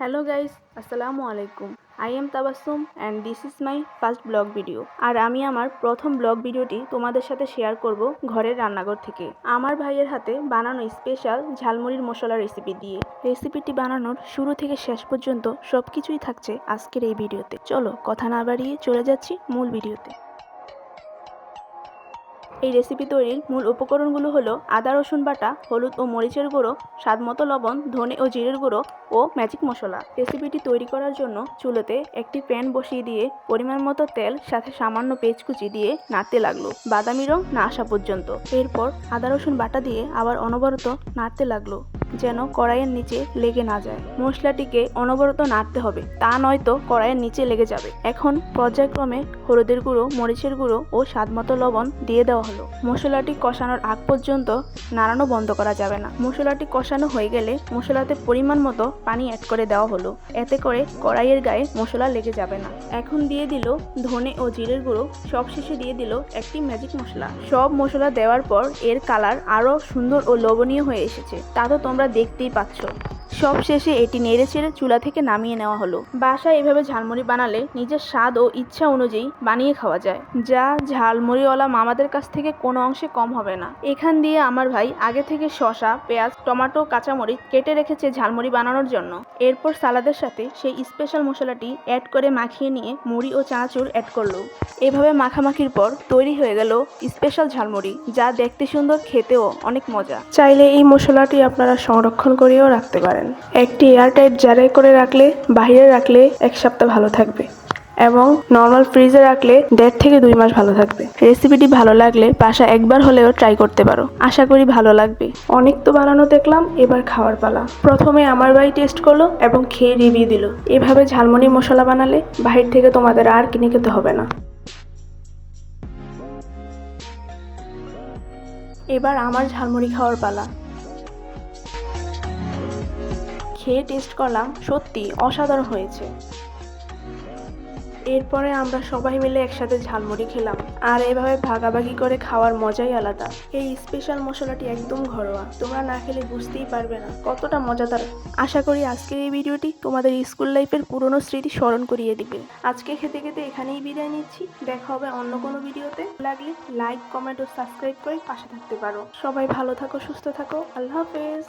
Hello guys, আসসালামু আলাইকুম। I am Tabassum and this is my first blog video. আর আমি আমার প্রথম ব্লগ ভিডিওটি তোমাদের সাথে শেয়ার করব ঘরের রান্নাঘর থেকে। আমার ভাইয়ের হাতে বানানো স্পেশাল ঝালমুড়ির মশলা রেসিপি দিয়ে। রেসিপিটি বানানোর শুরু থেকে শেষ পর্যন্ত সবকিছুই থাকছে আজকের এই ভিডিওতে। চলো কথা না বাড়িয়ে চলে যাচ্ছি মূল ভিডিওতে। এই রেসিপি তৈরির মূল উপকরণগুলো হলো আদা রসুন বাটা, হলুদ ও মরিচের গুঁড়ো, স্বাদমতো লবণ, ধনে ও জিরের গুঁড়ো ও ম্যাজিক মশলা। রেসিপিটি তৈরি করার জন্য চুলোতে একটি প্যান বসিয়ে দিয়ে পরিমাণ মতো তেল সাথে সামান্য পেঁয়াজ কুচি দিয়ে নাড়তে লাগলো বাদামি রং না আসা পর্যন্ত। এরপর আদা রসুন বাটা দিয়ে আবার অনবরত নাড়তে লাগলো যেন কড়াইয়ের নিচে লেগে না যায়। মশলাটিকে অনবরত নাড়তে হবে, তা নয়তো কড়াইয়ের নিচে লেগে যাবে। এখন পর্যায়ক্রমে হলুদের গুঁড়ো, মরিচের গুঁড়ো ও স্বাদমতো লবণ দিয়ে দেওয়া হলো। মশলাটি কষানোর আগ পর্যন্ত নাড়ানো বন্ধ করা যাবে না। মশলাটি কষানো হয়ে গেলে মশলাতে পরিমাণ মতো পানি অ্যাড করে দেওয়া হলো, এতে করে কড়াইয়ের গায়ে মশলা লেগে যাবে না। এখন দিয়ে দিল ধনে ও জিরের গুঁড়ো, সবশেষে দিয়ে দিল একটি ম্যাজিক মশলা। সব মশলা দেওয়ার পর এর কালার আরো সুন্দর ও লোভনীয় হয়ে এসেছে, তা তো তোমরা দেখতেই পাচ্ছ। সব শেষে এটি নেড়ে চেড়ে চুলা থেকে নামিয়ে নেওয়া হলো। বাসায় এভাবে ঝালমুড়ি বানালে নিজের স্বাদ ও ইচ্ছা অনুযায়ী বানিয়ে খাওয়া যায়, যা ঝালমুড়িওয়ালা মামাদের কাছ থেকে কোনো অংশে কম হবে না। এখান দিয়ে আমার ভাই আগে থেকে শসা, পেঁয়াজ, টমেটো, কাঁচামরিচ কেটে রেখেছে ঝালমুড়ি বানানোর জন্য। এরপর সালাদের সাথে সেই স্পেশাল মশলাটি অ্যাড করে মাখিয়ে নিয়ে মুড়ি ও চানাচুর অ্যাড করলো। এভাবে মাখামাখির পর তৈরি হয়ে গেল স্পেশাল ঝালমুড়ি, যা দেখতে সুন্দর, খেতেও অনেক মজা। চাইলে এই মশলাটি আপনারা সংরক্ষণ করেও রাখতে পারেন। একটি এয়ারটাইট জারে করে রাখলে, বাইরে রাখলে 1 সপ্তাহ ভালো থাকবে এবং নর্মাল ফ্রিজে রাখলে 1.5 থেকে 2 মাস ভালো থাকবে। রেসিপিটি ভালো লাগলে বাসা একবার হলেও ট্রাই করতে পারো, আশা করি ভালো লাগবে। অনেক তো বানানো দেখলাম, এবার খাওয়ার পালা। প্রথমে আমার ভাই টেস্ট করলো এবং খেয়ে রিভিউ দিল। এভাবে ঝালমুড়ি মশলা বানালে বাহির থেকে তোমাদের আর কিনে খেতে হবে না। এবার আমার ঝালমুড়ি খাওয়ার পালা। খেয়ে টেস্ট করলাম, সত্যি অসাধারণ হয়েছে। এরপরে আমরা সবাই মিলে একসাথে ঝালমুড়ি খেলাম, আর এভাবে ভাগাভাগি করে খাওয়ার মজাই আলাদা। এই স্পেশাল মশলাটি একদম ঘরোয়া, তোমরা না খেলে বুঝতেই পারবে না কতটা মজাদার। আশা করি আজকের এই ভিডিওটি তোমাদের স্কুল লাইফের পুরনো স্মৃতি স্মরণ করিয়ে দিবে। আজকে খেতে খেতে এখানেই বিদায় নিচ্ছি, দেখা হবে অন্য কোনো ভিডিওতে। লাগলে লাইক, কমেন্ট ও সাবস্ক্রাইব করে পাশে থাকতে পারো। সবাই ভালো থাকো, সুস্থ থাকো, আল্লাহ হাফেজ।